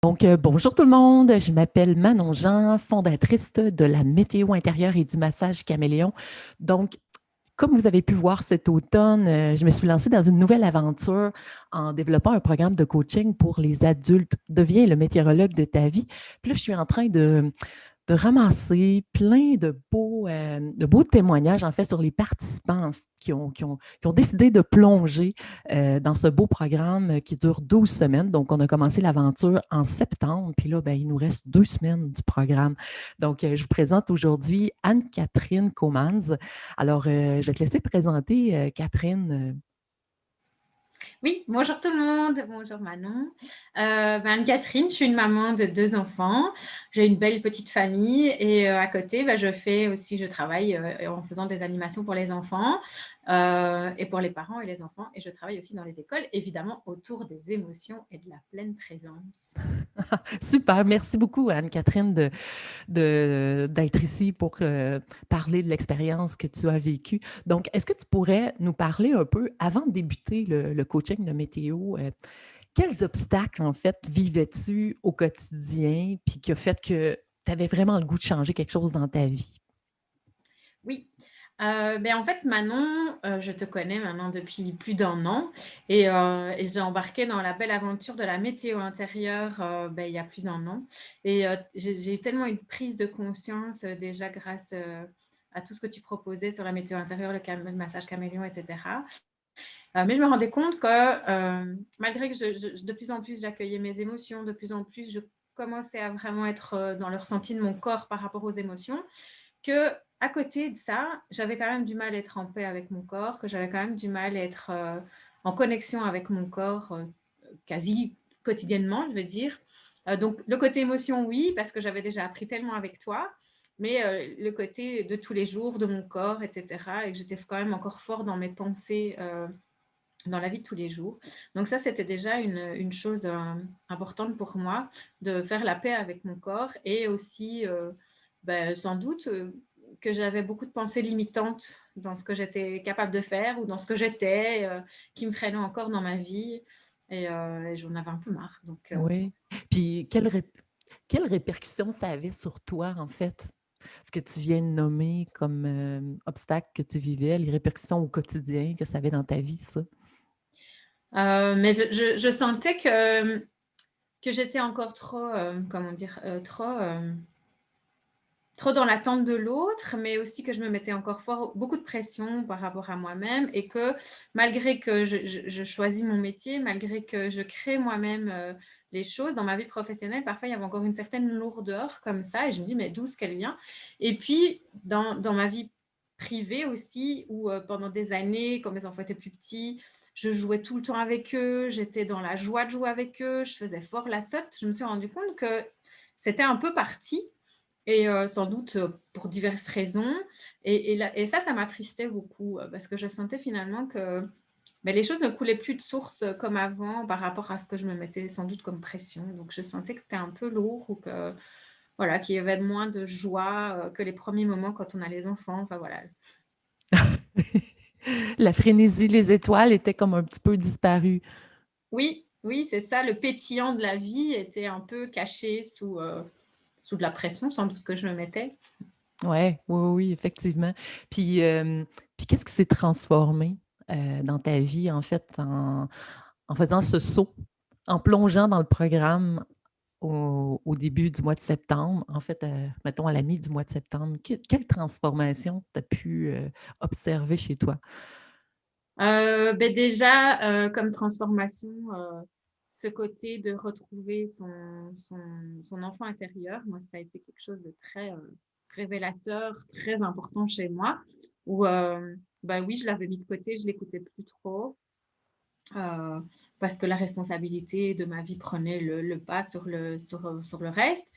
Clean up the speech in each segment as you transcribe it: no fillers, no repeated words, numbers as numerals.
Bonjour tout le monde, je m'appelle Manon Jean, fondatrice de la météo intérieure et du massage caméléon. Donc, comme vous avez pu voir cet automne, je me suis lancée dans une nouvelle aventure en développant un programme de coaching pour les adultes. Deviens le météorologue de ta vie. Puis là, je suis en train de ramasser plein de beaux témoignages, en fait, sur les participants qui ont décidé de plonger dans ce beau programme qui dure 12 semaines. Donc, on a commencé l'aventure en septembre, puis là, ben, il nous reste 2 semaines du programme. Donc, je vous présente aujourd'hui Anne-Catherine Comans. Alors, je vais te laisser présenter, Catherine. Oui, bonjour tout le monde, bonjour Manon. Anne-Catherine, je suis une maman de 2 enfants. J'ai une belle petite famille et à côté, je travaille en faisant des animations pour les enfants et pour les parents et les enfants. Et je travaille aussi dans les écoles, évidemment, autour des émotions et de la pleine présence. Super, merci beaucoup Anne-Catherine d'être ici pour parler de l'expérience que tu as vécue. Donc, est-ce que tu pourrais nous parler un peu, avant de débuter le coaching de météo, quels obstacles, en fait, vivais-tu au quotidien, puis qui a fait que tu avais vraiment le goût de changer quelque chose dans ta vie? Oui. En fait, Manon, je te connais maintenant depuis plus d'1 an et j'ai embarqué dans la belle aventure de la météo intérieure il y a plus d'1 an. Et j'ai eu tellement une prise de conscience déjà grâce à tout ce que tu proposais sur la météo intérieure, le massage caméléon, etc. Mais je me rendais compte que malgré que de plus en plus j'accueillais mes émotions, de plus en plus je commençais à vraiment être dans le ressenti de mon corps par rapport aux émotions, que à côté de ça, j'avais quand même du mal à être en paix avec mon corps, que j'avais quand même du mal à être en connexion avec mon corps quasi quotidiennement, je veux dire. Donc, le côté émotion, oui, parce que j'avais déjà appris tellement avec toi, mais le côté de tous les jours, de mon corps, etc., et que j'étais quand même encore fort dans mes pensées dans la vie de tous les jours. Donc ça, c'était déjà une chose importante pour moi, de faire la paix avec mon corps et aussi, sans doute, que j'avais beaucoup de pensées limitantes dans ce que j'étais capable de faire ou dans ce que j'étais, qui me freinaient encore dans ma vie. Et j'en avais un peu marre. Donc, Oui. Puis, quelles répercussions ça avait sur toi, en fait? Ce que tu viens de nommer comme obstacle que tu vivais, les répercussions au quotidien que ça avait dans ta vie, ça? mais je sentais que j'étais encore trop, comment dire, trop dans l'attente de l'autre, mais aussi que je me mettais encore beaucoup de pression par rapport à moi-même et que malgré que je choisis mon métier, malgré que je crée moi-même les choses dans ma vie professionnelle, parfois il y avait encore une certaine lourdeur comme ça et je me dis mais d'où est-ce qu'elle vient? Et puis dans ma vie privée aussi, où pendant des années, quand mes enfants étaient plus petits, je jouais tout le temps avec eux, j'étais dans la joie de jouer avec eux, je faisais fort la sotte, je me suis rendu compte que c'était un peu parti et sans doute pour diverses raisons. Et ça m'attristait beaucoup parce que je sentais finalement que les choses ne coulaient plus de source comme avant par rapport à ce que je me mettais sans doute comme pression. Donc, je sentais que c'était un peu lourd ou que, voilà, qu'il y avait moins de joie que les premiers moments quand on a les enfants. Enfin, voilà. La frénésie, les étoiles étaient comme un petit peu disparues. Oui, oui, c'est ça. Le pétillant de la vie était un peu caché sous de la pression, sans doute que je me mettais. Ouais, oui, oui, effectivement. Puis qu'est-ce qui s'est transformé dans ta vie, en fait, en faisant ce saut, en plongeant dans le programme au début du mois de septembre, en fait, mettons à la mi du mois de septembre, quelle transformation tu as pu observer chez toi? Déjà, comme transformation, ce côté de retrouver son enfant intérieur, moi, ça a été quelque chose de très révélateur, très important chez moi, où, oui, je l'avais mis de côté, je l'écoutais plus trop, euh, parce que la responsabilité de ma vie prenait le pas sur le reste.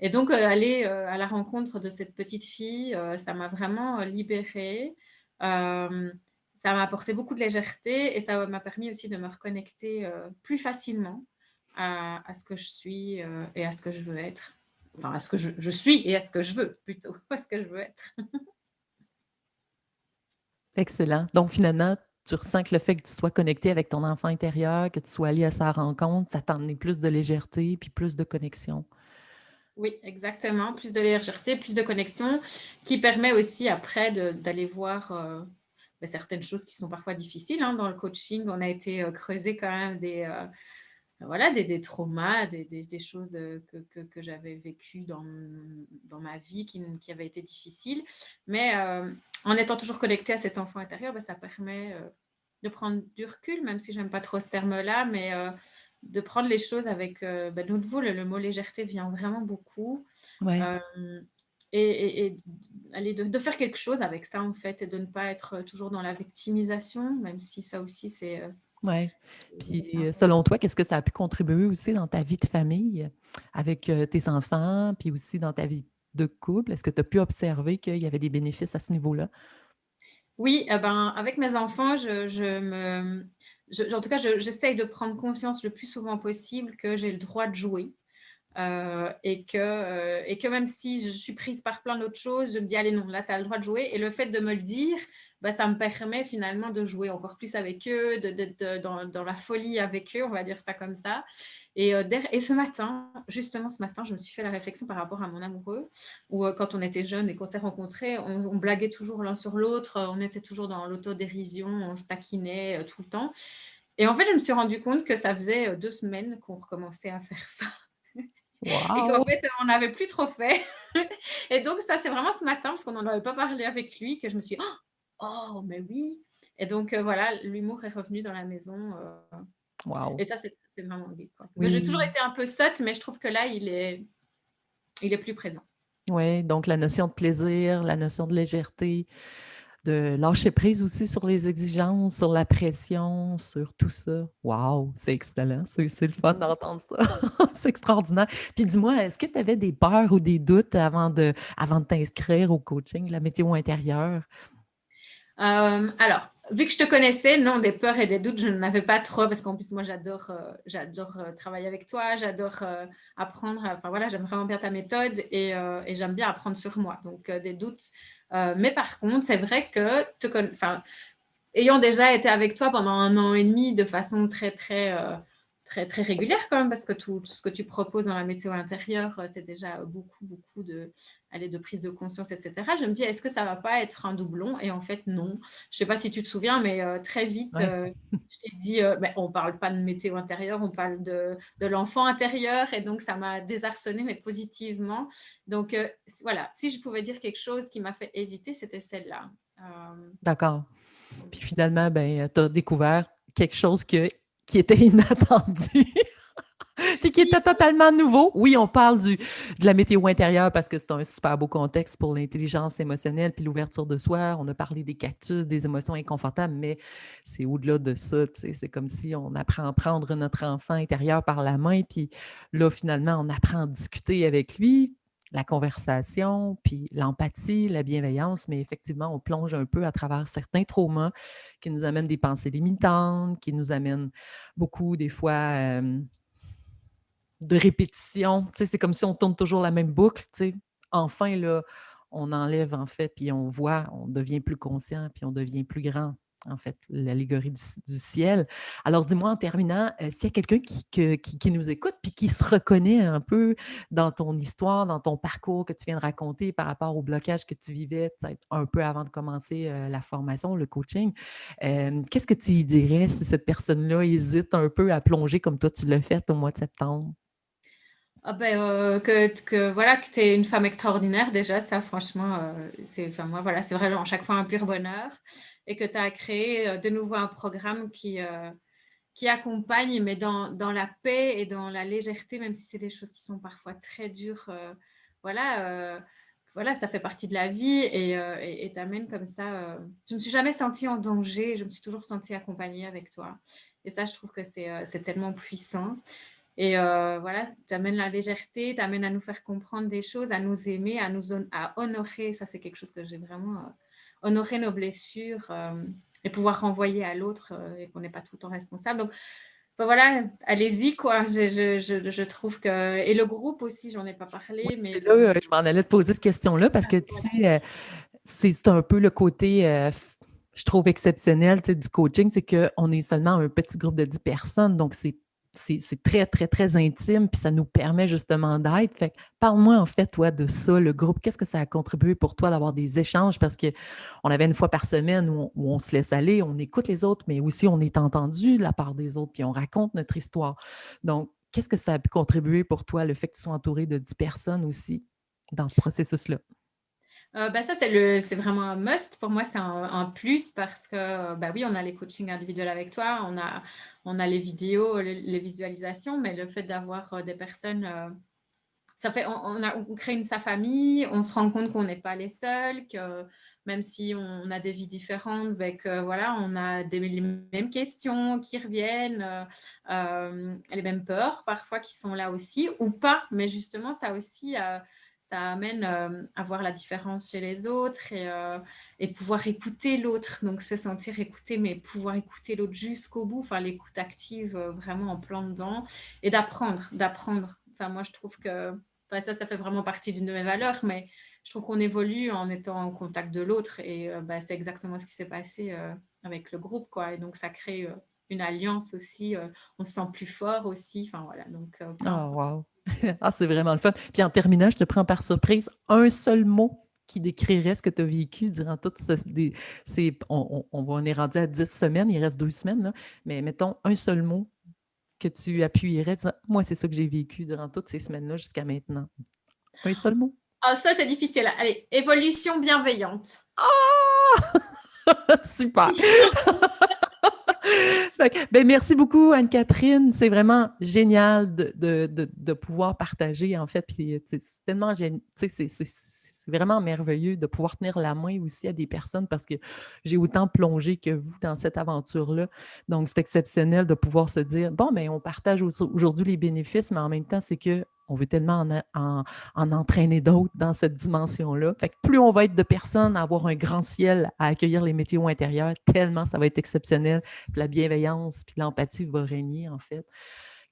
Et donc, aller à la rencontre de cette petite fille, ça m'a vraiment libérée. Euh, Ça m'a apporté beaucoup de légèreté et ça m'a permis aussi de me reconnecter plus facilement à ce que je suis et à ce que je veux être. Enfin, à ce que je suis et à ce que je veux, plutôt, à ce que je veux être. Excellent. Donc, finalement, tu ressens que le fait que tu sois connecté avec ton enfant intérieur, que tu sois allé à sa rencontre, ça t'a amené plus de légèreté puis plus de connexion. Oui, exactement. Plus de légèreté, plus de connexion, qui permet aussi après d'aller voir certaines choses qui sont parfois difficiles. Hein. Dans le coaching, on a été creuser quand même voilà, des traumas, des choses que j'avais vécues dans ma vie qui avaient été difficiles. Mais en étant toujours connecté à cet enfant intérieur, ça permet de prendre du recul, même si j'aime pas trop ce terme-là, mais de prendre les choses avec, de nouveau, le mot légèreté vient vraiment beaucoup. Ouais, Euh, et aller de faire quelque chose avec ça, en fait, et de ne pas être toujours dans la victimisation, même si ça aussi, c'est ouais. Puis important. selon toi, qu'est-ce que ça a pu contribuer aussi dans ta vie de famille avec tes enfants, puis aussi dans ta vie de couple? Est-ce que tu as pu observer qu'il y avait des bénéfices à ce niveau-là? Oui, avec mes enfants, en tout cas, j'essaye de prendre conscience le plus souvent possible que j'ai le droit de jouer. Et que même si je suis prise par plein d'autres choses, je me dis, allez, non, là, tu as le droit de jouer. Et le fait de me le dire, ça me permet finalement de jouer encore plus avec eux, d'être dans la folie avec eux, on va dire ça comme ça. Et ce matin, justement ce matin, je me suis fait la réflexion par rapport à mon amoureux, où quand on était jeunes et qu'on s'est rencontrés, on blaguait toujours l'un sur l'autre, on était toujours dans l'autodérision, on se taquinait tout le temps. Et en fait, je me suis rendu compte que ça faisait 2 semaines qu'on recommençait à faire ça. Et qu'en Wow! fait, on n'avait plus trop fait. Et donc, ça, c'est vraiment ce matin, parce qu'on n'en avait pas parlé avec lui, que je me suis dit, oh, mais oui. Et donc, voilà, l'humour est revenu dans la maison. Wow! Et ça, c'est vraiment lui, quoi. Mais j'ai toujours Oui. été un peu sotte, mais je trouve que là, il est plus présent. Oui, donc la notion de plaisir, la notion de légèreté, de lâcher prise aussi sur les exigences, sur la pression, sur tout ça. Wow, c'est excellent. C'est le fun d'entendre ça. C'est extraordinaire. Puis dis-moi, est-ce que tu avais des peurs ou des doutes avant de t'inscrire au coaching de la météo intérieure? Alors, vu que je te connaissais, non, des peurs et des doutes, je n'en avais pas trop, parce qu'en plus, moi, j'adore travailler avec toi, j'adore apprendre. Enfin, voilà, j'aime vraiment bien ta méthode et j'aime bien apprendre sur moi. Donc, des doutes. Mais par contre, c'est vrai que, ayant déjà été avec toi pendant 1 an et demi de façon très, très, très, très régulière quand même, parce que tout ce que tu proposes dans la météo intérieure, c'est déjà beaucoup, beaucoup de prise de conscience, etc. Je me dis, est-ce que ça ne va pas être un doublon? Et en fait, non. Je ne sais pas si tu te souviens, mais très vite, Ouais. je t'ai dit, mais on ne parle pas de météo intérieure, on parle de l'enfant intérieur. Et donc, ça m'a désarçonnée, mais positivement. Donc, voilà, si je pouvais dire quelque chose qui m'a fait hésiter, c'était celle-là. D'accord. Puis finalement, ben, tu as découvert quelque chose qui était inattendu. Puis qui était Oui, totalement nouveau. Oui, on parle de la météo intérieure parce que c'est un super beau contexte pour l'intelligence émotionnelle puis l'ouverture de soi. On a parlé des cactus, des émotions inconfortables, mais c'est au-delà de ça. C'est comme si on apprend à prendre notre enfant intérieur par la main, puis là, finalement, on apprend à discuter avec lui, la conversation, puis l'empathie, la bienveillance, mais effectivement, on plonge un peu à travers certains traumas qui nous amènent des pensées limitantes, qui nous amènent beaucoup, des fois, de répétition. Tu sais, c'est comme si on tourne toujours la même boucle. Tu sais. Enfin, là, on enlève, en fait, puis on voit, on devient plus conscient, puis on devient plus grand, en fait, l'allégorie du ciel. Alors, dis-moi en terminant, s'il y a quelqu'un qui nous écoute, puis qui se reconnaît un peu dans ton histoire, dans ton parcours que tu viens de raconter par rapport au blocage que tu vivais peut-être un peu avant de commencer la formation, le coaching, qu'est-ce que tu lui dirais si cette personne-là hésite un peu à plonger comme toi tu l'as fait au mois de septembre? Voilà, que tu es une femme extraordinaire déjà, ça franchement, moi voilà, c'est vraiment à chaque fois un pur bonheur et que tu as créé de nouveau un programme qui accompagne, mais dans la paix et dans la légèreté, même si c'est des choses qui sont parfois très dures. Voilà, ça fait partie de la vie et t'amène comme ça. Je ne me suis jamais sentie en danger, je me suis toujours sentie accompagnée avec toi. Et ça, je trouve que c'est tellement puissant. Et voilà, tu amènes la légèreté, tu amènes à nous faire comprendre des choses, à nous aimer, à honorer. Ça, c'est quelque chose que j'ai vraiment honorer nos blessures et pouvoir renvoyer à l'autre et qu'on n'est pas tout le temps responsable. Donc, voilà, allez-y, quoi. Je trouve que. Et le groupe aussi, j'en ai pas Oui, parlé, mais c'est là, je m'en allais te poser cette question-là parce que, tu sais, c'est un peu le côté je trouve exceptionnel, tu sais, du coaching, c'est qu'on est seulement un petit groupe de 10 personnes, donc c'est très, très, très intime, puis ça nous permet justement d'être. Fait que parle-moi en fait, toi, de ça, le groupe. Qu'est-ce que ça a contribué pour toi d'avoir des échanges? Parce qu'on avait une fois par semaine où on se laisse aller, on écoute les autres, mais aussi on est entendu de la part des autres, puis on raconte notre histoire. Donc, qu'est-ce que ça a pu contribuer pour toi, le fait que tu sois entouré de 10 personnes aussi dans ce processus-là? Ça, c'est vraiment un must. Pour moi, c'est un plus parce que, bah oui, on a les coachings individuels avec toi, on a les vidéos, les visualisations, mais le fait d'avoir des personnes, ça fait, on crée sa famille, on se rend compte qu'on n'est pas les seuls, que même si on a des vies différentes, ben que, voilà, on a les mêmes questions qui reviennent, les mêmes peurs parfois qui sont là aussi, ou pas, mais justement, ça aussi, ça amène à voir la différence chez les autres et pouvoir écouter l'autre, donc se sentir écouté, mais pouvoir écouter l'autre jusqu'au bout, enfin l'écoute active, vraiment en plein dedans, et d'apprendre. Enfin, moi, je trouve que ça fait vraiment partie d'une de mes valeurs, mais je trouve qu'on évolue en étant en contact de l'autre, et c'est exactement ce qui s'est passé avec le groupe, quoi. Et donc, ça crée une alliance aussi, on se sent plus fort aussi, enfin voilà, donc Oh, wow! Ah, c'est vraiment le fun. Puis en terminant, je te prends par surprise, un seul mot qui décrirait ce que tu as vécu durant toute on est rendu à 10 semaines, il reste 2 semaines, là, mais mettons un seul mot que tu appuierais, disant, moi, c'est ça que j'ai vécu durant toutes ces semaines-là jusqu'à maintenant. Un seul mot? Ah, ça, c'est difficile. Allez, évolution bienveillante. Ah! Super! Merci beaucoup, Anne-Catherine. C'est vraiment génial de pouvoir partager, en fait. Puis, c'est tellement génial. C'est vraiment merveilleux de pouvoir tenir la main aussi à des personnes parce que j'ai autant plongé que vous dans cette aventure-là. Donc, c'est exceptionnel de pouvoir se dire, bon, mais on partage aujourd'hui les bénéfices, mais en même temps, c'est que on veut tellement en entraîner d'autres dans cette dimension-là. Fait que plus on va être de personnes à avoir un grand ciel, à accueillir les météos intérieurs, tellement ça va être exceptionnel. Puis la bienveillance, puis l'empathie va régner, en fait,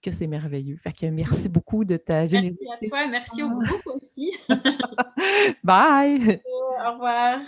que c'est merveilleux. Fait que merci beaucoup de ta Merci à générosité. toi, merci au groupe aussi. Bye! Au revoir.